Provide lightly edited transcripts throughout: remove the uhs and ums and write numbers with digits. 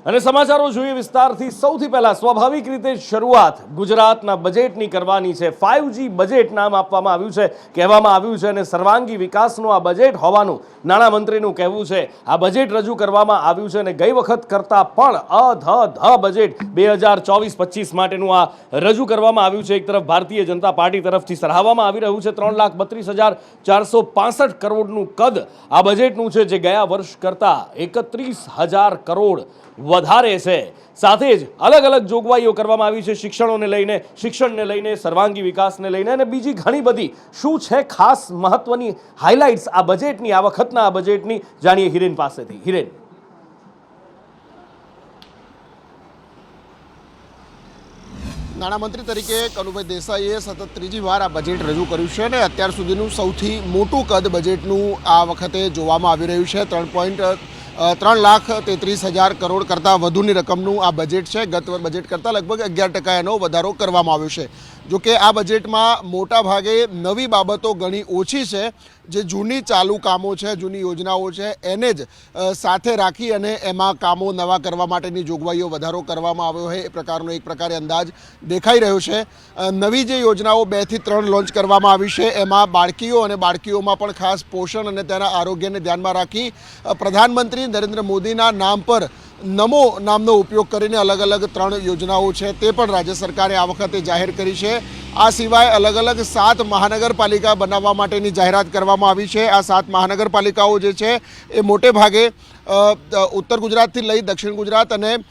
અને સમાચારો જોઈએ વિસ્તારથી। સૌથી પહેલા સ્વાભાવિક રીતે શરૂઆત ગુજરાતના બજેટની કરવાની છે। 5G બજેટ નામ આપવામાં આવ્યું છે, કહેવામાં આવ્યું છે અને સર્વાંગી વિકાસનું આ બજેટ હોવાનું નાણામંત્રીનું કહેવું છે। આ બજેટ રજૂ કરવામાં આવ્યું છે અને ગઈ વખત કરતાં પણ અધધ બજેટ 2024-25 માટેનું આ રજૂ કરવામાં આવ્યું છે। એક તરફ ભારતીય જનતા પાર્ટી તરફથી સરાહવામાં આવી રહ્યું છે 3,32,465 કરોડનું કદ આ બજેટનું છે, જે ગયા વર્ષ કરતાં 31,000 કરોડ વધારે છે। સાથે જ અલગ અલગ જોગવાઈઓ કરવામાં આવી છે શિક્ષણને લઈને, સર્વાંગી વિકાસને લઈને અને બીજી ઘણી બધી। શું છે ખાસ મહત્વની હાઇલાઇટ્સ આ બજેટની, આ વખતના આ બજેટની, જાણીએ હિરેન પાસેથી। હિરેન, નાણામંત્રી તરીકે કનુભાઈ દેસાઈએ સતત ત્રીજી વાર આ બજેટ રજૂ કર્યું છે અને અત્યાર સુધીનું સૌથી મોટું કદ બજેટનું આ વખતે જોવામાં આવી રહ્યું છે। 3,33,000 કરોડ કરતાં વધુની રકમનું આ બજેટ છે। ગત બજેટ કરતાં લગભગ 11% એનો વધારો કરવામાં આવ્યો છે। જોકે આ બજેટમાં મોટા ભાગે નવી બાબતો ઘણી ઓછી છે। જે જૂની ચાલુ કામો છે, જૂની યોજનાઓ છે, એને જ સાથે રાખી અને એમાં કામો નવા કરવા માટેની જોગવાઈઓ વધારો કરવામાં આવ્યો હોય એ પ્રકારનો એક પ્રકારે અંદાજ દેખાઈ રહ્યો છે। નવી જે યોજનાઓ 2 થી 3 લોન્ચ કરવામાં આવી છે એમાં બાળકીઓ અને બાળકીઓમાં પણ ખાસ પોષણ અને તેના આરોગ્યને ધ્યાનમાં રાખી પ્રધાનમંત્રી નરેન્દ્ર મોદીના નામ પર નમો નામનો ઉપયોગ કરીને અલગ અલગ 3 યોજનાઓ છે તે પણ રાજ્ય સરકારે આ વખતે જાહેર કરી છે। આ સિવાય અલગ અલગ 7 મહાનગરપાલિકા બનાવવા માટેની જાહેરાત કરવામાં આવી છે। આ 7 મહાનગરપાલિકાઓ જે છે એ મોટે ભાગે ઉત્તર ગુજરાતથી લઈ દક્ષિણ ગુજરાત અને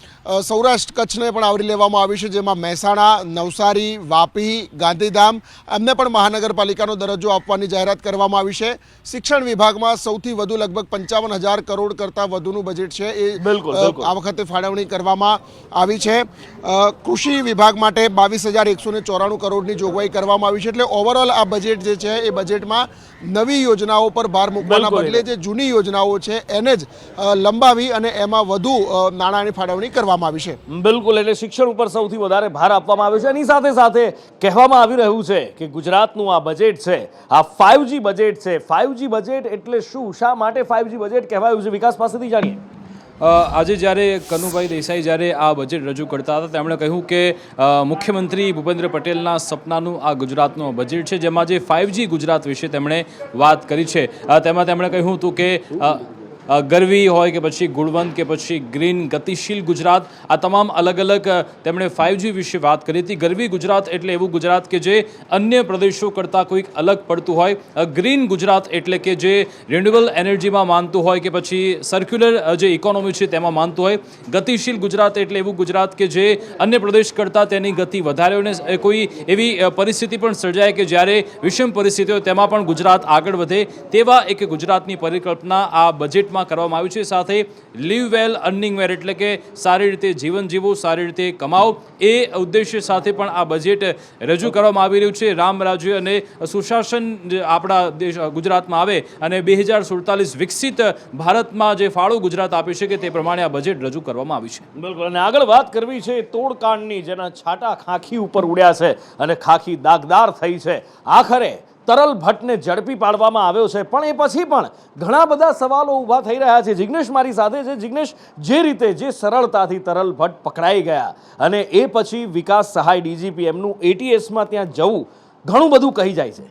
સૌરાષ્ટ્ર કચ્છને પણ આવરી લેવામાં આવી છે, જેમાં મહેસાણા, નવસારી, વાપી, ગાંધીધામ એમને પણ મહાનગરપાલિકાનો દરજ્જો આપવાની જાહેરાત કરવામાં આવી છે। શિક્ષણ વિભાગમાં સૌથી વધુ લગભગ 55,000 કરોડ કરતાં વધુનું બજેટ છે એ આ વખતે ફાળવણી કરવામાં આવી છે। કૃષિ વિભાગ માટે 22,194 કરોડની જોગવાઈ કરવામાં આવી છે। એટલે ઓવરઓલ આ બજેટ જે છે એ બજેટમાં નવી યોજનાઓ પર ભાર મૂકવાના બદલે જે જૂની યોજનાઓ છે એને જ લંબાવી અને એમાં વધુ નાણાંની ફાળવણી કરવામાં આવી છે। બિલકુલ, એટલે શિક્ષણ ઉપર સૌથી વધારે ભાર આપવામાં આવ્યો છે। એની સાથે સાથે કહેવામાં આવી રહ્યું છે કે ગુજરાતનું આ બજેટ છે, આ 5G બજેટ છે। 5G બજેટ એટલે શું, શા માટે 5G બજેટ કહેવાયું છે, વિકાસ પાસેથી જાણીએ। આજે જ્યારે કનુભાઈ દેસાઈ જ્યારે આ બજેટ રજૂ કરતા હતા તેમણે કહ્યું કે મુખ્યમંત્રી ભૂપેન્દ્ર પટેલના સપનાનું આ ગુજરાતનું બજેટ છે, જેમાં જે 5G ગુજરાત વિશે તેમણે વાત કરી છે। તેમાં તેમણે કહ્યું હતું કે ગરવી હોય કે પછી ગુણવંત કે પછી ગ્રીન ગતિશીલ ગુજરાત, આ તમામ અલગ અલગ તેમણે 5G વિશે વાત કરી હતી। ગરવી ગુજરાત એટલે એવું ગુજરાત કે જે અન્ય પ્રદેશો કરતાં કોઈક અલગ પડતું હોય। ગ્રીન ગુજરાત એટલે કે જે રિન્યુએબલ એનર્જીમાં માનતું હોય કે પછી સર્ક્યુલર જે ઇકોનોમી છે તેમાં માનતું હોય। ગતિશીલ ગુજરાત એટલે એવું ગુજરાત કે જે અન્ય પ્રદેશ કરતાં તેની ગતિ વધારે હોય અને કોઈ એવી પરિસ્થિતિ પણ સર્જાય કે જ્યારે વિષમ પરિસ્થિતિ હોય તેમાં પણ ગુજરાત આગળ વધે, તેવા એક ગુજરાતની પરિકલ્પના આ બજેટમાં કરવામાં આવ્યું છે। સાથે લીવ વેલ અર્નિંગ વેલ એટલે કે સારી રીતે જીવન જીવો, સારી રીતે કમાઓ, એ ઉદ્દેશ્ય સાથે પણ આ બજેટ રજૂ કરવામાં આવી રહ્યું છે। રામ રાજ્ય અને સુશાસન આપણા દેશ ગુજરાતમાં આવે અને 2047 વિકસિત ભારતમાં જે ફાળો ગુજરાત આપી શકે તે પ્રમાણે આ બજેટ રજૂ કરવામાં આવ્યું છે। બિલકુલ, અને આગળ વાત કરવી છે તોડકાંડની, જેના છાંટા ખાખી ઉપર ઉડ્યા છે અને ખાખી દાગદાર થઈ છે। આખરે તરલ ભટ્ટને ઝડપી પાડવામાં આવ્યો છે, પણ એ પછી પણ ઘણા બધા સવાલો ઊભા થઈ રહ્યા છે। જિગ્નેશ મારી સાથે છે। જિગ્નેશ, જે રીતે જે સરળતાથી તરલ ભટ્ટ પકડાઈ ગયા અને એ પછી વિકાસ સહાય ડીજીપી એમનું એટીએસમાં ત્યાં જવું ઘણું બધું કહી જાય છે।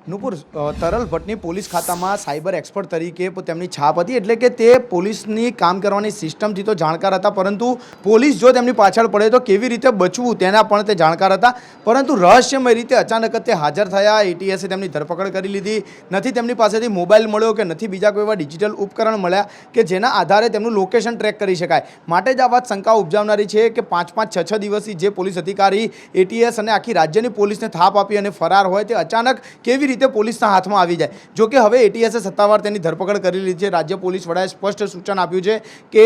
નુપુર, તરલ ભટ્ટની પોલીસ ખાતામાં સાયબર એક્સપર્ટ તરીકે તેમની છાપ હતી, એટલે કે તે પોલીસની કામ કરવાની સિસ્ટમથી તો જાણકાર હતા, પરંતુ પોલીસ જો તેમની પાછળ પડે તો કેવી રીતે બચવું તેના પણ તે જાણકાર હતા। પરંતુ રહસ્યમય રીતે અચાનક જ તે હાજર થયા, એટીએસે તેમની ધરપકડ કરી લીધી, નથી તેમની પાસેથી મોબાઈલ મળ્યો કે નથી બીજા કોઈ એવા ડિજિટલ ઉપકરણ મળ્યા કે જેના આધારે તેમનું લોકેશન ટ્રેક કરી શકાય। માટે જ આ વાત શંકા ઉપજાવનારી છે કે 5-5, 6-6 દિવસથી જે પોલીસ અધિકારી એટીએસ અને આખી રાજ્યની પોલીસને થાપ આપી અને ફરાર હોય તે અચાનક કેવી રીતે પોલીસના હાથમાં આવી જાય। જો કે હવે એટીએસે સત્તાવાર તેની ધરપકડ કરી લીધી છે। રાજ્ય પોલીસ વડાએ સ્પષ્ટ સૂચન આપ્યું છે કે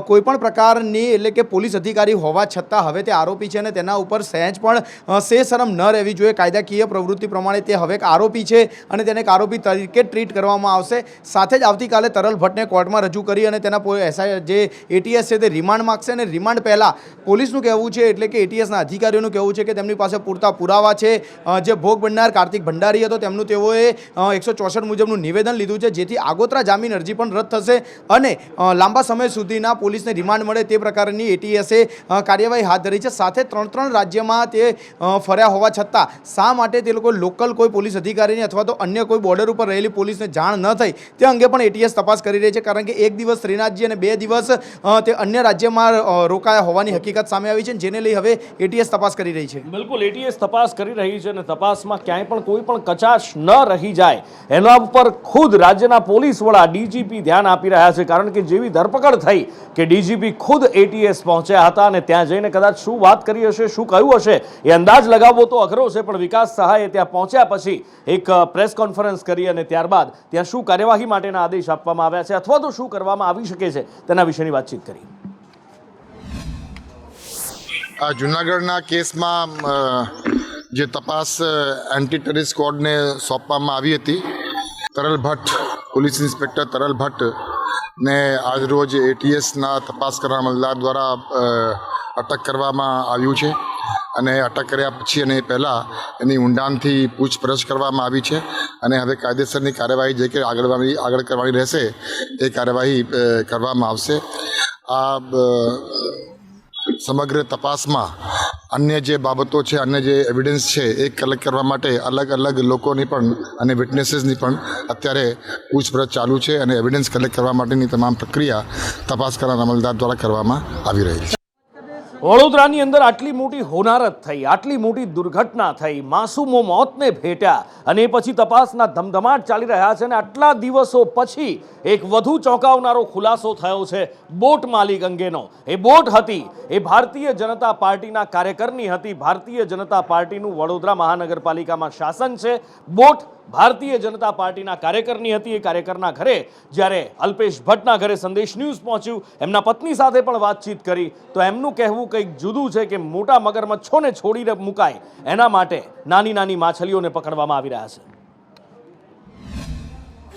કોઈપણ પ્રકારની એટલે કે પોલીસ અધિકારી હોવા છતાં હવે તે આરોપી છે અને તેના ઉપર સહેજ પણ શરમ ન રહેવી જોઈએ। કાયદાકીય પ્રવૃત્તિ પ્રમાણે તે હવે એક આરોપી છે અને તેને એક આરોપી તરીકે ટ્રીટ કરવામાં આવશે। સાથે જ આવતીકાલે તરલ ભટ્ટને કોર્ટમાં રજૂ કરી અને તેના જે એટીએસ છે તે રિમાન્ડ માગશે અને રિમાન્ડ પહેલાં પોલીસનું કહેવું છે એટલે કે એટીએસના અધિકારીઓનું કહેવું છે કે તેમની પાસે પૂરતા પુરાવા છે। જે ભોગ બનનાર કાર્તિક ભંડારી હતો તેમનું તેઓએ 164 મુજબનું નિવેદન લીધું છે, જેથી આગોતરા જામીન અરજી પણ રદ થશે અને લાંબા સમય સુધીના પોલીસને રિમાન્ડ મળે તે પ્રકારની એટીએસે કાર્યવાહી હાથ ધરી છે. સાથે 3 રાજ્યમાં તે ફર્યા હોવા છતાં શા માટે તે લોકો લોકલ કોઈ પોલીસ અધિકારીની અથવા તો અન્ય કોઈ બોર્ડર ઉપર રહેલી પોલીસને જાણ ન થઈ તે અંગે પણ એટીએસ તપાસ કરી રહી છે. કારણ કે એક દિવસ શ્રીનાથજી અને 2 દિવસ તે અન્ય રાજ્યમાં રોકાયા હોવાની હકીકત સામે આવી છે, જેને લઈ હવે એટીએસ તપાસ કરી રહી છે. બિલકુલ, એટીએસ તપાસ કરી રહી છે અને તપાસમાં ક્યાંય પણ કોઈ પણ કચાશ ન રહી જાય એના ઉપર ખુદ રાજ્યના પોલીસ વડા ડીજીપી ધ્યાન આપી રહ્યા છે. કારણ કે જેવી ધરપકડ થઈ કે ડીજીપી ખુદ એટીએસ પહોંચ્યા હતા અને ત્યાં જઈને કદાચ શું વાત કરી હશે, શું કહ્યું હશે એ અંદાજ લગાવવો તો અઘરો છે, પણ વિકાસ સહાયે ત્યાં પહોંચ્યા પછી એક પ્રેસ કોન્ફરન્સ કરી અને ત્યારબાદ ત્યાં શું કાર્યવાહી માટેના આદેશ આપવામાં આવ્યા છે અથવા તો શું કરવામાં આવી શકે છે તેના વિશેની વાતચીત કરી. આ જૂનાગઢના કેસમાં જે તપાસ એન્ટી ટેરરિસ્ટ સ્ક્વોડને સોંપવામાં આવી હતી, તરલ ભટ્ટ, પોલીસ ઇન્સ્પેક્ટર તરલ ભટ્ટને આજરોજ એટીએસના તપાસ કરનાર અમલદાર દ્વારા અટક કરવામાં આવ્યું છે અને અટક કર્યા પછી અને પહેલાં એની ઊંડાણથી પૂછપરછ કરવામાં આવી છે અને હવે કાયદેસરની કાર્યવાહી જે કે આગળ કરવાની રહેશે એ કાર્યવાહી કરવામાં આવશે. આ સમગ્ર તપાસમાં અન્ય જે બાબતો છે, અન્ય જે એવિડન્સ છે એ કલેક્ટ કરવા માટે અલગ અલગ લોકોની પણ અને વિટનેસીસની પણ અત્યારે પૂછપરછ ચાલુ છે અને એવિડન્સ કલેક્ટ કરવા માટેની તમામ પ્રક્રિયા તપાસ કરનાર અમલદાર દ્વારા કરવામાં આવી રહી છે. વડોદરાની અંદર આટલી મોટી હોનારત થઈ, આટલી મોટી દુર્ઘટના થઈ, માસૂમો મોતને ભેટ્યા અને એ પછી તપાસના ધમધમાટ ચાલી રહ્યા છે અને આટલા દિવસો પછી એક વધુ ચોંકાવનારો ખુલાસો થયો છે બોટ માલિક અંગેનો. એ બોટ હતી એ ભારતીય જનતા પાર્ટીના કાર્યકરની હતી. ભારતીય જનતા પાર્ટીનું વડોદરા મહાનગરપાલિકામાં શાસન છે. બોટ ભારતીય જનતા પાર્ટીના કાર્યકરની હતી. એ કાર્યકરના ઘરે જ્યારે અલ્પેશ ભટ્ટના ઘરે સંદેશ ન્યૂઝ પહોંચ્યું, એમના પત્ની સાથે પણ વાતચીત કરી તો એમનું કહેવું કંઈક જુદું છે કે મોટા મગરમચ્છોને છોડીને મુકાય એના માટે નાની નાની માછલીઓને પકડવામાં આવી રહ્યા છે.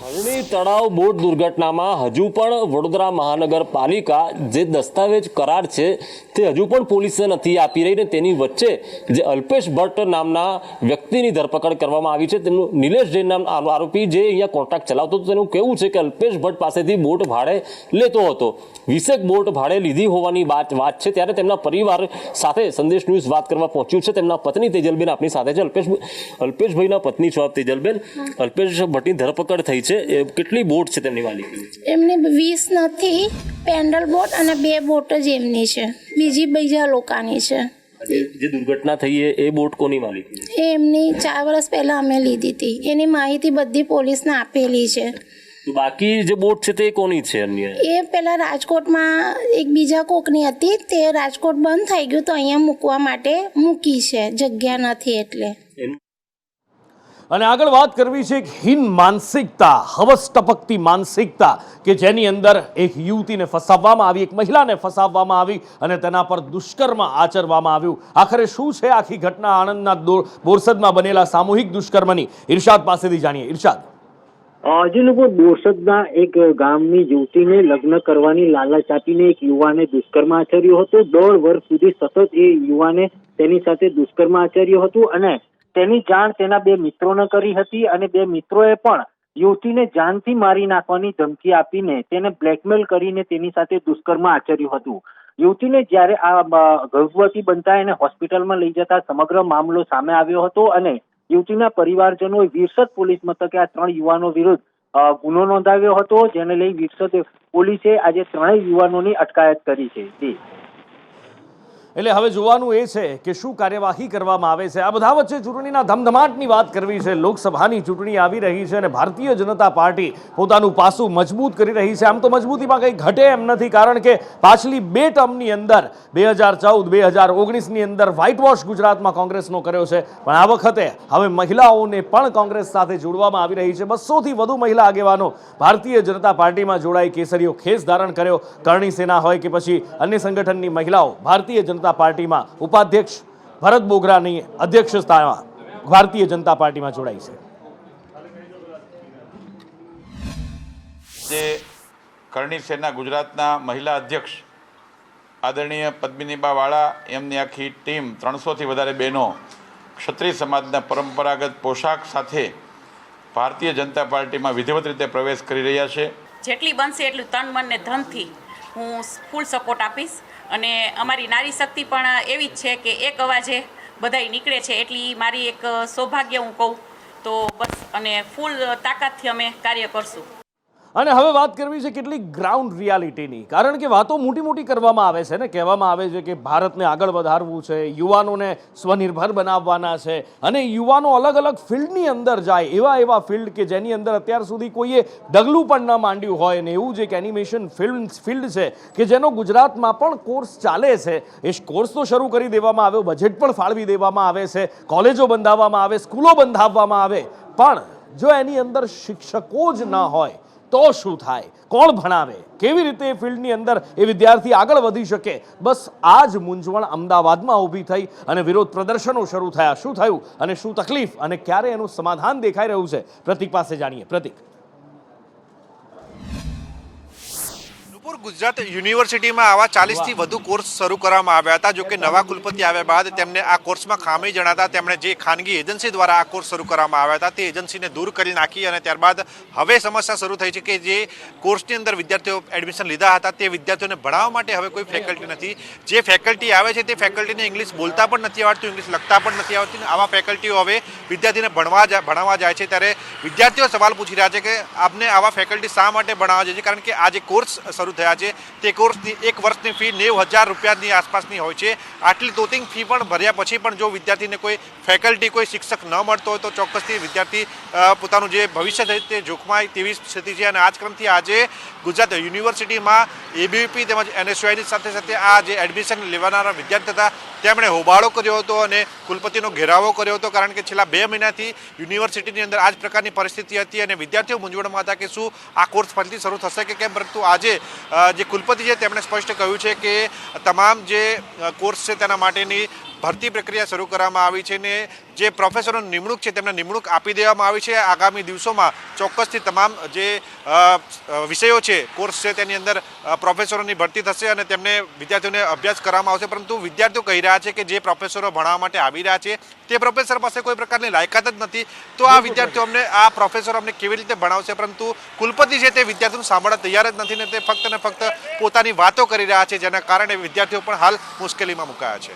હરણી તળાવ બોટ દુર્ઘટનામાં હજુ પણ વડોદરા મહાનગરપાલિકા જે દસ્તાવેજ કરાર છે તે હજુ પણ પોલીસે નથી આપી રહી ને તેની વચ્ચે જે અલ્પેશ ભટ્ટ નામના વ્યક્તિની ધરપકડ કરવામાં આવી છે. તેમનું નિલેશ જૈન નામ આરોપી જે અહીંયા કોન્ટ્રાક્ટ ચલાવતો હતો, તેનું કહેવું છે કે અલ્પેશ ભટ્ટ પાસેથી બોટ ભાડે લેતો હતો. 20 બોટ ભાડે લીધી હોવાની વાત છે. ત્યારે તેમના પરિવાર સાથે સંદેશ ન્યૂઝ વાત કરવા પહોંચ્યું છે. તેમના પત્ની તેજલબેન આપણી સાથે છે. અલ્પેશભાઈના પત્ની છો આપ તેજલબેન. અલ્પેશ ભટ્ટની ધરપકડ થઈ છે. કેટલી બોટ છે તેમની માલિકી? એમને 20 નથી, પેન્ડલ બોટ અને 2 બોટ જ એમની છે, બીજા લોકોની છે. જે દુર્ઘટના થઈ એ બોટ કોની માલિકી? એ એમની 4 વર્ષ પહેલા અમે લીધી હતી. એની માહિતી બધી પોલીસને આપેલી છે. બાકી જે બોટ છે તે કોની છે? અન્ય એ પેલા રાજકોટમાં એક બીજા કોકની હતી, તે રાજકોટ બંધ થઈ ગયું તો અહીંયા મૂકવા માટે મૂકી છે, જગ્યા નથી એટલે. અને આગળ વાત કરવી છે એક હીન માનસિકતા, હવસ ટપકતી માનસિકતા કે જેની અંદર એક યુવતીને ફસાવવામાં આવી, એક મહિલાને ફસાવવામાં આવી અને તેના પર દુષ્કર્મ આચરવામાં આવ્યું. આખરે શું છે આખી ઘટના આણંદના બોરસદમાં બનેલા સામૂહિક દુષ્કર્મની? ઇરશાદ પાસેથી જાણીએ. ઇરશાદ. જે લોકો બોરસદના એક ગામની યુવતીને લગ્ન કરવાની લાલચ આપીને એક યુવાને દુષ્કર્મ આચર્યો હતો. 1.5 વર્ષ સુધી સતત એ યુવાને તેની સાથે દુષ્કર્મ આચર્યું હતું અને તેની જાણ તેના 2 મિત્રોને કરી હતી અને 2 મિત્રોએ પણ યુવતીને જાનથી મારી નાખવાની ધમકી આપીને તેને બ્લેકમેલ કરીને તેની સાથે દુષ્કર્મ આચર્યું હતું. યુવતીને જ્યારે આ ગર્ભવતી બનતા એને હોસ્પિટલમાં લઈ જતા સમગ્ર મામલો સામે આવ્યો હતો અને યુવતીના પરિવારજનોએ વિરસદ પોલીસ મથકે આ 3 યુવાનો વિરુદ્ધ ગુનો નોંધાવ્યો હતો, જેને લઈ વિરસદ પોલીસે આજે 3 યુવાનોની અટકાયત કરી છે. એટલે હવે જોવાનું એ છે કે શું કાર્યવાહી કરવામાં આવે છે. આ બધા વચ્ચે ચૂંટણીના ધમધમાટની વાત કરવી છે. લોકસભાની ચૂંટણી આવી રહી છે અને ભારતીય જનતા પાર્ટી પોતાનું પાસું મજબૂત કરી રહી છે. આમ તો મજબૂતીમાં કંઈ ઘટે એમ નથી, કારણ કે પાછલી 2 ટર્મની અંદર 2014-2019ની અંદર વ્હાઇટ વોશ ગુજરાતમાં કોંગ્રેસનો કર્યો છે, પણ આ વખતે હવે મહિલાઓને પણ કોંગ્રેસ સાથે જોડવામાં આવી રહી છે. 200થી વધુ મહિલા આગેવાનો ભારતીય જનતા પાર્ટીમાં જોડાઈ કેસરીઓ ખેસ ધારણ કર્યો. કરણી સેના હોય કે પછી અન્ય સંગઠનની મહિલાઓ ભારતીય જનતા પાર્ટીમાં ઉપાધ્યક્ષ ભરત બોગરાની અધ્યક્ષતામાં ભારતીય જનતા પાર્ટીમાં જોડાઈ છે. જે કરણી સેના ગુજરાતના મહિલા અધ્યક્ષ આદરણીય પદ્મિનીબા વાળા, એમની આખી ટીમ 300થી વધારે બહેનો ક્ષત્રિય સમાજના પરંપરાગત પોશાક સાથે ભારતીય જનતા પાર્ટીમાં વિધિવત રીતે પ્રવેશ કરી રહ્યા છે. જેટલી બનશે એટલું તન મન ને ધનથી હું ફૂલ સપોર્ટ આપીશ અને અમારી નારી શક્તિ પણ એવી જ છે કે એક અવાજે બધાય નીકળે છે, એટલી મારી એક સૌભાગ્ય હું કહું તો બસ. અને ફૂલ તાકાતથી અમે કાર્ય કરશું. અને હવે વાત કરવી છે કેટલીક ગ્રાઉન્ડ રિયાલિટીની, કારણ કે વાતો મોટી મોટી કરવામાં આવે છે ને, કહેવામાં આવે છે કે ભારતને આગળ વધારવું છે, યુવાનોને સ્વનિર્ભર બનાવવાના છે અને યુવાનો અલગ અલગ ફિલ્ડની અંદર જાય, એવા ફિલ્ડ કે જેની અંદર અત્યાર સુધી કોઈએ ડગલું પણ ન માંડ્યું હોય. અને એવું જ એક એનિમેશન ફિલ્ડ છે કે જેનો ગુજરાતમાં પણ કોર્સ ચાલે છે. એ કોર્સ તો શરૂ કરી દેવામાં આવ્યો, બજેટ પણ ફાળવી દેવામાં આવે છે, કોલેજો બંધાવવામાં આવે, સ્કૂલો બંધાવવામાં આવે, પણ જો એની અંદર શિક્ષકો જ ન હોય તો શું થાય? કોણ ભણાવે? કેવી રીતે એ ફિલ્ડની અંદર એ વિદ્યાર્થી આગળ વધી શકે? બસ આ જ મૂંઝવણ અમદાવાદમાં ઊભી થઈ અને વિરોધ પ્રદર્શનો શરૂ થયા. શું થયું અને શું તકલીફ અને ક્યારે એનું સમાધાન દેખાઈ રહ્યું છે? પ્રતિક પાસે જાણીએ. પ્રતિક. ગુજરાત યુનિવર્સિટીમાં આવા 40થી વધુ કોર્સ શરૂ કરવામાં આવ્યા હતા. જો કે નવા કુલપતિ આવ્યા બાદ તેમને આ કોર્સમાં ખામી જણાતા તેમણે જે ખાનગી એજન્સી દ્વારા આ કોર્સ શરૂ કરવામાં આવ્યા હતા તે એજન્સીને દૂર કરી નાખી અને ત્યારબાદ હવે સમસ્યા શરૂ થઈ છે કે જે કોર્સની અંદર વિદ્યાર્થીઓ એડમિશન લીધા હતા તે વિદ્યાર્થીઓને ભણાવવા માટે હવે કોઈ ફેકલ્ટી નથી. જે ફેકલ્ટી આવે છે તે ફેકલ્ટીને ઇંગ્લિશ બોલતા પણ નથી આવડતું, ઇંગ્લિશ લખતા પણ નથી આવડતું. આવા ફેકલ્ટીઓ હવે વિદ્યાર્થીને ભણાવવા જાય છે ત્યારે વિદ્યાર્થીઓ સવાલ પૂછી રહ્યા છે કે આપને આવા ફેકલ્ટી શા માટે ભણાવવા જાય છે? કારણ કે આ જે કોર્સ શરૂ થયા છે તે કોર્સની એક વર્ષની ફી 90,000 રૂપિયાની આસપાસની હોય છે. આટલી તોતિંગ ફી પણ ભર્યા પછી પણ જો વિદ્યાર્થીને કોઈ ફેકલ્ટી, કોઈ શિક્ષક ન મળતો હોય તો ચોક્કસથી વિદ્યાર્થી પોતાનું જે ભવિષ્ય છે તે જોખમાય તેવી સ્થિતિ છે. અને આ જ ક્રમથી આજે ગુજરાત યુનિવર્સિટીમાં એબીવીપી તેમજ એનએસયુઆઈની સાથે સાથે આ જે એડમિશન લેવાનારા વિદ્યાર્થી હતા તેમણે હોબાળો કર્યો હતો અને કુલપતિનો ઘેરાવો કર્યો હતો. કારણ કે છેલ્લા 2 મહિનાથી યુનિવર્સિટીની અંદર આ જ પ્રકારની પરિસ્થિતિ હતી અને વિદ્યાર્થીઓ મૂંઝવણમાં હતા કે શું આ કોર્સ ફરીથી શરૂ થશે કે કેમ. પરંતુ આજે જે કુલપતિ છે તેમણે સ્પષ્ટ કહ્યું છે કે તમામ જે કોર્સ છે તેના માટેની ભરતી પ્રક્રિયા શરૂ કરવામાં આવી છે ને જે પ્રોફેસરોની નિમણૂક છે તેમને નિમણૂક આપી દેવામાં આવી છે. આગામી દિવસોમાં ચોક્કસથી તમામ જે વિષયો છે, કોર્સ છે તેની અંદર પ્રોફેસરોની ભરતી થશે અને તેમને વિદ્યાર્થીઓને અભ્યાસ કરવામાં આવશે. પરંતુ વિદ્યાર્થીઓ કહી રહ્યા છે કે જે પ્રોફેસરો ભણાવવા માટે આવી રહ્યા છે તે પ્રોફેસર પાસે કોઈ પ્રકારની લાયકાત જ નથી, તો આ વિદ્યાર્થીઓ આ પ્રોફેસરો અમને કેવી રીતે ભણાવશે? પરંતુ કુલપતિ છે તે વિદ્યાર્થીઓને સાંભળવા તૈયાર જ નથી ને તે ફક્ત ને ફક્ત પોતાની વાતો કરી રહ્યા છે, જેના કારણે વિદ્યાર્થીઓ પણ હાલ મુશ્કેલીમાં મુકાયા છે.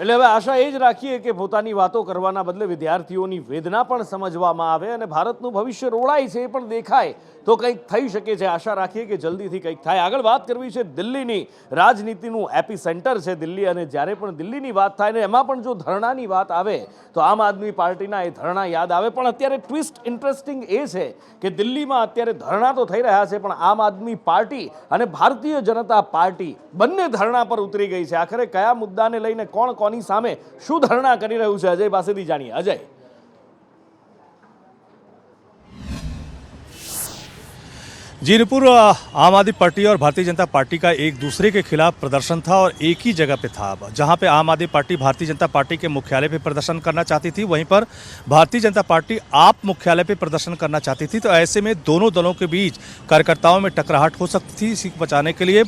એટલે હવે આશા એ જ રાખીએ કે પોતાની વાતો કરવાના બદલે વિદ્યાર્થીઓની વેદના પણ સમજવામાં આવે અને ભારતનું ભવિષ્ય રોળાય છે એ પણ દેખાય તો કંઈક થઈ શકે છે. આશા રાખીએ કે જલ્દીથી કંઈક થાય. આગળ વાત કરવી છે દિલ્હીની. રાજનીતિનું એપી સેન્ટર છે દિલ્હી અને જ્યારે પણ દિલ્હીની વાત થાય ને એમાં પણ જો ધરણાની વાત આવે તો આમ આદમી પાર્ટીના એ ધરણા યાદ આવે. પણ અત્યારે ટ્વિસ્ટ ઇન્ટરેસ્ટિંગ એ છે કે દિલ્હીમાં અત્યારે ધરણા તો થઈ રહ્યા છે પણ આમ આદમી પાર્ટી અને ભારતીય જનતા પાર્ટી બંને ધરણા પર ઉતરી ગઈ છે. આખરે કયા મુદ્દાને લઈને કોની સામે શું ધરણા કરી રહ્યું છે? અજય પાસેથી જાણીએ. અજય. जी नुपुर, आम आदमी पार्टी और भारतीय जनता पार्टी का एक दूसरे के खिलाफ प्रदर्शन था और एक ही जगह पे था. जहां पे आम आदमी पार्टी भारतीय जनता पार्टी के मुख्यालय पे प्रदर्शन करना चाहती थी, वहीं पर भारतीय जनता पार्टी आप मुख्यालय पे प्रदर्शन करना चाहती थी. तो ऐसे में दोनों दलों के बीच कार्यकर्ताओं में टकराहट हो सकती थी. इसी को बचाने के लिए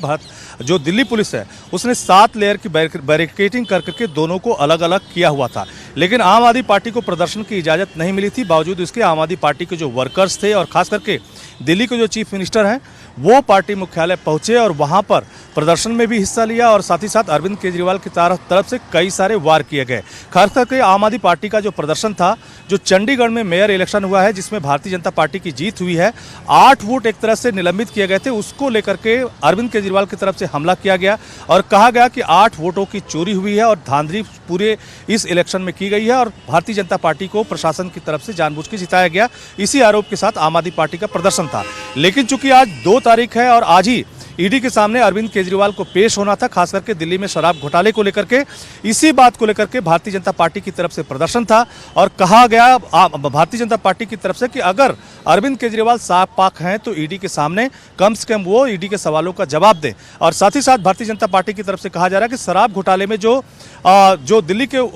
जो दिल्ली पुलिस है उसने 7 लेयर की बैरिकेडिंग कर करके दोनों को अलग अलग किया हुआ था. लेकिन आम आदमी पार्टी को प्रदर्शन की इजाज़त नहीं मिली थी. बावजूद इसके आम आदमी पार्टी के जो वर्कर्स थे और खास करके दिल्ली के जो चीफ मिनिस्टर हैं वो पार्टी मुख्यालय पहुंचे और वहां पर प्रदर्शन में भी हिस्सा लिया और साथ ही साथ अरविंद केजरीवाल की तरफ से कई सारे वार किए गए. खास करके आम आदमी पार्टी का जो प्रदर्शन था, जो चंडीगढ़ में मेयर इलेक्शन हुआ है जिसमें भारतीय जनता पार्टी की जीत हुई है, 8 वोट एक तरह से निलंबित किए गए थे. उसको लेकर के अरविंद केजरीवाल की तरफ से हमला किया गया और कहा गया कि 8 वोटों की चोरी हुई है और धांधली पूरे इस इलेक्शन में की गई है और भारतीय जनता पार्टी को प्रशासन की तरफ से जानबूझ के जिताया गया. इसी आरोप के साथ आम आदमी पार्टी का प्रदर्शन था. लेकिन चूंकि आज 2 तारीख है और आज ही ईडी के सामने अरविंद केजरीवाल को पेश होना था, खास करके दिल्ली में शराब घोटाले को लेकर के, इसी बात को लेकर के भारतीय जनता पार्टी की तरफ से प्रदर्शन था और कहा गया भारतीय जनता पार्टी की तरफ से कि अगर अरविंद केजरीवाल साफ पाक हैं तो ईडी के सामने कम से कम वो ईडी के सवालों का जवाब दें. और साथ ही साथ भारतीय जनता पार्टी की तरफ से कहा जा रहा है कि शराब घोटाले में जो दिल्ली के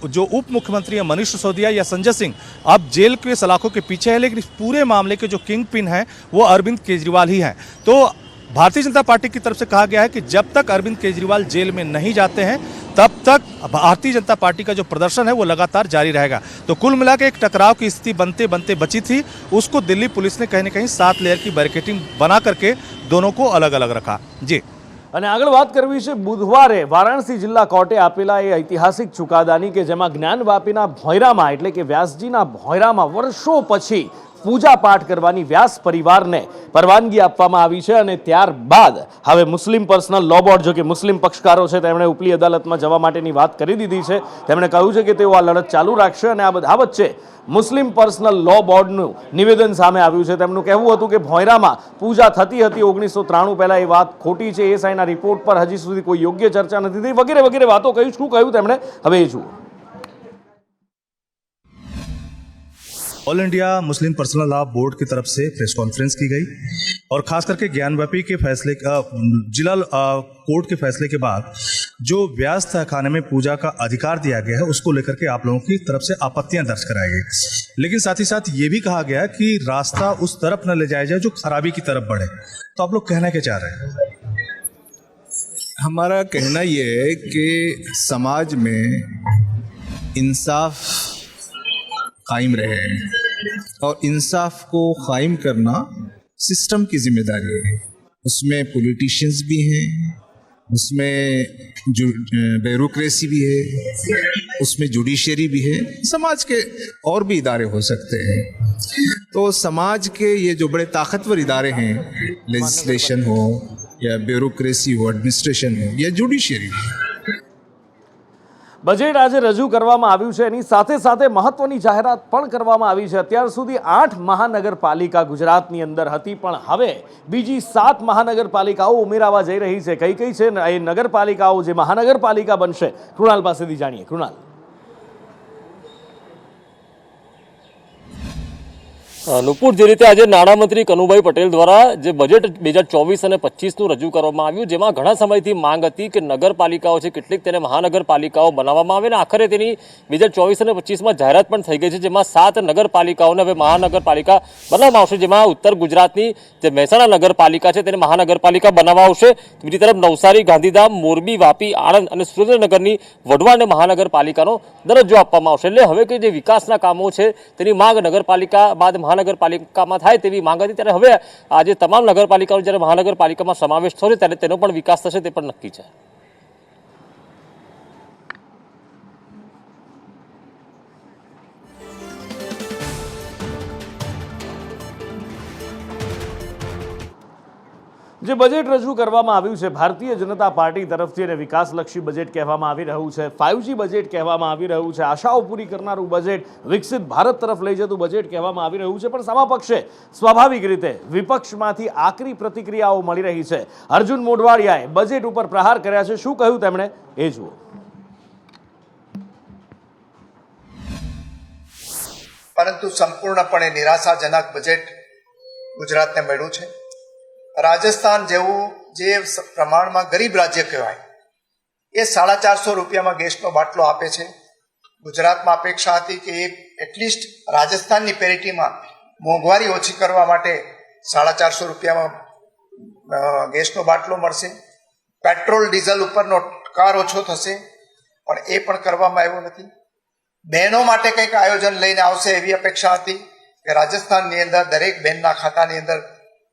जो उप मुख्यमंत्री हैं मनीष सिसोदिया या संजय सिंह अब जेल के सलाखों के पीछे है, लेकिन इस पूरे मामले के जो किंग पिन हैं वो अरविंद केजरीवाल ही हैं. तो भारतीय जनता पार्टी की तरफ से कहा गया है कि जब तक अरविंद केजरीवाल जेल में नहीं जाते हैं तब तक भारतीय जनता पार्टी का जो प्रदर्शन है वो लगातार जारी रहेगा। तो कुल मिला के एक टकराव की स्थिति बनते बनते बची थी, उसको दिल्ली पुलिस ने कहीं न कहीं 7 लेयर की बैरिकेडिंग बना करके दोनों को अलग अलग रखा। जी અને આગળ વાત કરવી છે બુધવારે વારાણસી જિલ્લા કોર્ટે આપેલા એ ઐતિહાસિક ચુકાદાની કે જેમાં જ્ઞાનવાપીના ભોંયરામાં એટલે કે વ્યાસજીના ભોંયરામાં વર્ષો પછી પૂજા પાઠ કરવાની વ્યાસ પરિવારને પરવાનગી આપવામાં આવી છે અને ત્યારબાદ હવે મુસ્લિમ પર્સનલ લો બોર્ડ જો કે મુસ્લિમ પક્ષકારો છે તેમણે ઉપલી અદાલતમાં જવા માટેની વાત કરી દીધી છે। તેમણે કહ્યું છે કે તેઓ આ લડત ચાલુ રાખશે અને આ બધા વચ્ચે મુસ્લિમ પર્સનલ લો બોર્ડનું નિવેદન સામે આવ્યું છે। તેમનું કહેવું હતું કે ભોંયરામાં પૂજા થતી હતી 1993 પહેલાં એ વાત ખોટી છે। એએસઆઈના રિપોર્ટ પર હજી સુધી કોઈ યોગ્ય ચર્ચા નથી થઈ વગેરે વગેરે વાતો કહ્યું। શું કહ્યું તેમણે હવે એ જુઓ। All India Muslim personal law board की तरफ से प्रेस कॉन्फ्रेंस की गई और खास करके ज्ञानव्यापी के फैसले जिला कोर्ट के फैसले के बाद जो व्यास तहखाने में पूजा का अधिकार दिया गया है उसको लेकर के आप लोगों की तरफ से आपत्तियां दर्ज कराई गई, लेकिन साथ ही साथ ये भी कहा गया कि रास्ता उस तरफ न ले जाया जाए जो खराबी की तरफ बढ़े। तो आप लोग कहना क्या चाह रहे हैं? हमारा कहना ये है कि समाज में इंसाफ कायम रहे और इंसाफ को कायम करना सिस्टम की जिम्मेदारी है। उसमें पॉलिटिशियंस भी हैं, उसमें ब्यूरोक्रेसी भी है, उसमें जुडिशरी भी है, समाज के और भी इदारे हो सकते हैं। तो समाज के ये जो बड़े ताकतवर इदारे हैं, लेजिस्लेशन हो या ब्यूरोक्रेसी हो, एडमिनिस्ट्रेशन हो या जुडिशरी हो, બજેટ આજે રજૂ કરવામાં આવ્યું છે એની સાથે સાથે મહત્વની જાહેરાત પણ કરવામાં આવી છે। અત્યાર સુધી 8 મહાનગરપાલિકા ગુજરાતની અંદર હતી પણ હવે બીજી 7 મહાનગરપાલિકાઓ ઉમેરાવા જઈ રહી છે। કઈ કઈ છે એ નગરપાલિકાઓ જે મહાનગરપાલિકા બનશે કૃણાલ પાસેથી જાણીએ। કૃણાલ। નુપુર, જે રીતે આજે નાણામંત્રી કનુભાઈ પટેલ દ્વારા જે બજેટ 2024 અને 25નું રજૂ કરવામાં આવ્યું, જેમાં ઘણા સમયથી માંગ હતી કે નગરપાલિકાઓ છે કેટલીક તેને મહાનગરપાલિકાઓ બનાવવામાં આવે અને આખરે તેની 2024 અને 25માં જાહેરાત પણ થઈ ગઈ છે, જેમાં 7 નગરપાલિકાઓને હવે મહાનગરપાલિકા બનાવવામાં આવશે, જેમાં ઉત્તર ગુજરાતની જે મહેસાણા નગરપાલિકા છે તેને મહાનગરપાલિકા બનાવવામાં આવશે। બીજી તરફ નવસારી, ગાંધીધામ, મોરબી, વાપી, આણંદ અને સુરેન્દ્રનગરની વઢવાણને મહાનગરપાલિકાનો દરજ્જો આપવામાં આવશે। એટલે હવે કે જે વિકાસના કામો છે તેની માંગ નગરપાલિકા બાદ મહાનગરપાલિકામાં થાય તેવી માંગ હતી, ત્યારે હવે આજે તમામ નગરપાલિકાઓ જ્યારે મહાનગરપાલિકામાં સમાવેશ થશે ત્યારે તેનો પણ વિકાસ થશે તે પણ નક્કી છે। જે બજેટ રજૂ કરવામાં આવ્યું છે ભારતીય જનતા પાર્ટી તરફથી એને વિકાસલક્ષી બજેટ કહેવામાં આવી રહ્યું છે, 5G બજેટ કહેવામાં આવી રહ્યું છે, આશાઓ પૂરી કરનારું બજેટ, વિકસિત ભારત તરફ લઈ જતું બજેટ કહેવામાં આવી રહ્યું છે। પણ સામા પક્ષે સ્વાભાવિક રીતે વિપક્ષમાંથી આકરી પ્રતિક્રિયાઓ મળી રહી છે। અર્જુન મોઢવાડિયાએ બજેટ ઉપર પ્રહાર કર્યા છે। શું કહ્યું તેમણે એ જુઓ। પરંતુ સંપૂર્ણપણે નિરાશાજનક બજેટ ગુજરાતને મળ્યું છે। રાજસ્થાન જેવું જે પ્રમાણમાં ગરીબ રાજ્ય કહેવાય એ 450 રૂપિયામાં ગેસનો બાટલો આપે છે। ગુજરાતમાં અપેક્ષા હતી કે એ એટલીસ્ટ રાજસ્થાનની પેરિટીમાં મોંઘવારી ઓછી કરવા માટે 450 રૂપિયામાં ગેસનો બાટલો મળશે, પેટ્રોલ ડીઝલ ઉપરનો કર ઓછો થશે, પણ એ પણ કરવામાં આવ્યું નથી। બહેનો માટે કંઈક આયોજન લઈને આવશે એવી અપેક્ષા હતી કે રાજસ્થાનની અંદર દરેક બહેનના ખાતાની અંદર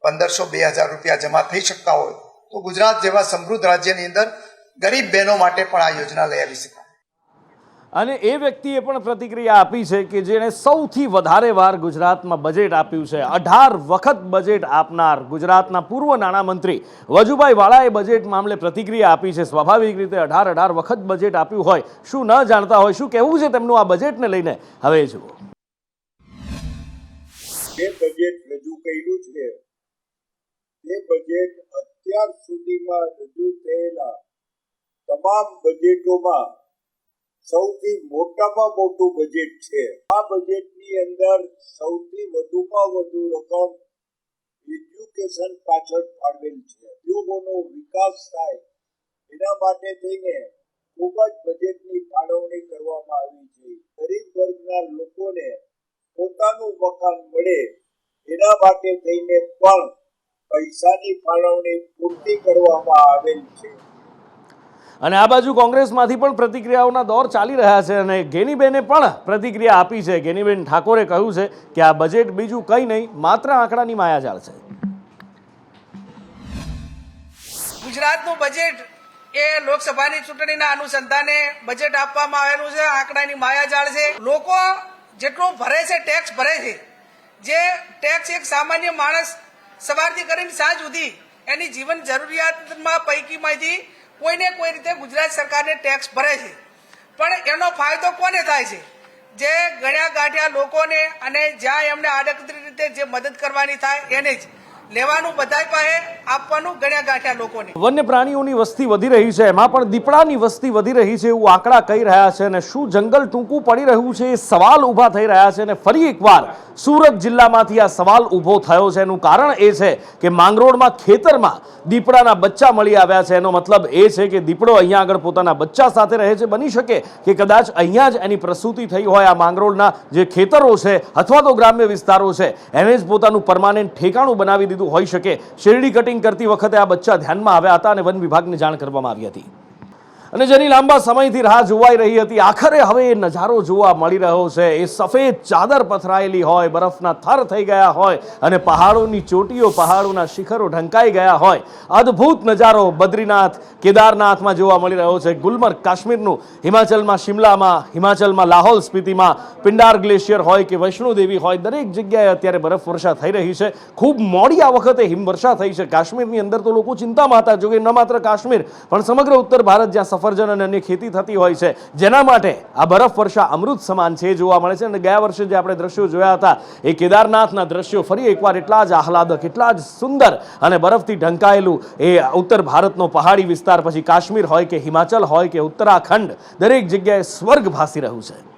1500-2000 રૂપિયા જમા થઈ શકતા હોય તો ગુજરાત જેવા સમૃદ્ધ રાજ્યની અંદર ગરીબ બહેનો માટે પણ આ યોજના લઈ આવી શકાય। અને એ વ્યક્તિએ પણ પ્રતિક્રિયા આપી છે કે જેણે સૌથી વધારે વાર ગુજરાતમાં બજેટ આપ્યું છે। 18 વખત બજેટ આપનાર ગુજરાતના પૂર્વ નાણામંત્રી વજુભાઈ વાળાએ બજેટ મામલે પ્રતિક્રિયા આપી છે। સ્વાભાવિક રીતે 18 વખત બજેટ આપ્યું હોય, શું ન જાણતા હોય, શું કહેવું છે તેમનું આ બજેટને લઈને હવે જુઓ। જે બજેટ રજૂ કર્યું છે એ બજેટ અત્યાર સુધીમાં રજૂ થયેલા તમામ બજેટોમાં સૌથી મોટામાં મોટું બજેટ છે। આ બજેટની અંદર સૌથી વધુમાં વધુ રકમ એજ્યુકેશન પાછળ ફાળવેલ છે। ઉદ્યોગોનો વિકાસ થાય એના માટે થઈને ખૂબ જ બજેટની ફાળવણી કરવામાં આવી છે। ગરીબ વર્ગના લોકોને પોતાનું મકાન મળે એના માટે થઈને પણ પૈસાની ફાળવણી પૂર્તિ કરવામાં આવેલ છે. અને આ બાજુ કોંગ્રેસમાંથી પણ પ્રતિક્રિયાઓના દોર ચાલી રહ્યા છે અને ગેનીબેને પણ પ્રતિક્રિયા આપી છે. ગેનીબેન ઠાકોરે કહ્યું છે કે આ બજેટ બીજું કંઈ નહીં, માત્ર આંકડાની માયાજાળ છે. ગુજરાતનું બજેટ એ લોકસભાની ચૂંટણીના અનુસંધાને બજેટ આપવામાં આવેલું છે. આંકડાની માયાજાળ છે. લોકો જેટલો ભરે છે, ટેક્સ ભરે છે, જે ટેક્સ એક સામાન્ય માણસ સવારથી કરીને સાંજ સુધી એની જીવન જરૂરિયાતમાં પૈકીમાંથી કોઈને કોઈ રીતે ગુજરાત સરકારને ટેક્સ ભરે છે. પણ એનો ફાયદો કોને થાય છે? જે ગણ્યા ગાંઠ્યા લોકોને, અને જ્યાં એમને આડકતરી રીતે જે મદદ કરવાની થાય એને જ લેવાનું, બધાય પાસે આપવાનું ગણ્યા ગાંઠ્યા લોકોને. વન્ય પ્રાણીઓની વસ્તી વધી રહી છે, એમાં પણ દીપડાની વસ્તી વધી રહી છે એવું આંકડા કહી રહ્યા છે. અને શું જંગલ ટૂંકું પડી રહ્યું છે એ સવાલ ઊભા થઈ રહ્યા છે. અને ફરી એકવાર સુરત જિલ્લામાંથી આ સવાલ ઊભો થયો છે. એનું કારણ એ છે કે માંગરોળમાં ખેતરમાં દીપડાના બચ્ચા મળી આવ્યા છે. એનો મતલબ એ છે કે દીપડો અહીંયા આગળ પોતાના બચ્ચા સાથે રહે છે. બની શકે કે કદાચ અહીંયા જ એની પ્રસૂતિ થઈ હોય. આ માંગરોળના જે ખેતરો છે અથવા તો ગ્રામ્ય વિસ્તારો છે એને જ પોતાનું પરમાનન્ટ ઠેકાણું બનાવી દીધું હોઈ શકે. શેરડી કટિંગ કરતી વખતે આ બચ્ચા ધ્યાનમાં આવ્યા હતા અને વન વિભાગને જાણ કરવામાં આવી હતી અને જેની લાંબા સમયથી રાહ જોવાઈ રહી હતી. આખરે હવે એ નજારો જોવા મળી રહ્યો છે. એ સફેદ ચાદર પથરાયેલી હોય, બરફના થર થઈ ગયા હોય અને પહાડોની ચોટીઓ, પહાડોના શિખરો ઢંકાઈ ગયા હોય. અદ્ભુત નજારો બદ્રીનાથ, કેદારનાથમાં જોવા મળી રહ્યો છે. ગુલમર્ગ કાશ્મીરનું, હિમાચલમાં શિમલામાં, હિમાચલમાં લાહોલ સ્પીતિમાં પિંડાર ગ્લેશિયર હોય કે વૈષ્ણોદેવી હોય, દરેક જગ્યાએ અત્યારે બરફ વર્ષા થઈ રહી છે. ખૂબ મોડી આ વખતે હિમવર્ષા થઈ છે. કાશ્મીરની અંદર તો લોકો ચિંતામાં હતા. જોકે ન માત્ર કાશ્મીર પણ સમગ્ર ઉત્તર ભારત જ્યાં સફરજન અને અન્ય ખેતી થતી હોય છે, જેના માટે આ બરફ વર્ષા અમૃત સમાન છે જોવા મળે છે. અને ગયા વર્ષે જે આપણે દ્રશ્યો જોયા હતા એ કેદારનાથના દ્રશ્યો ફરી એકવાર એટલા જ આહલાદક, એટલા જ સુંદર અને બરફથી ઢંકાયેલું એ ઉત્તર ભારતનો પહાડી વિસ્તાર, પછી કાશ્મીર હોય કે હિમાચલ હોય કે ઉત્તરાખંડ, દરેક જગ્યાએ સ્વર્ગ ભાસી રહ્યું છે.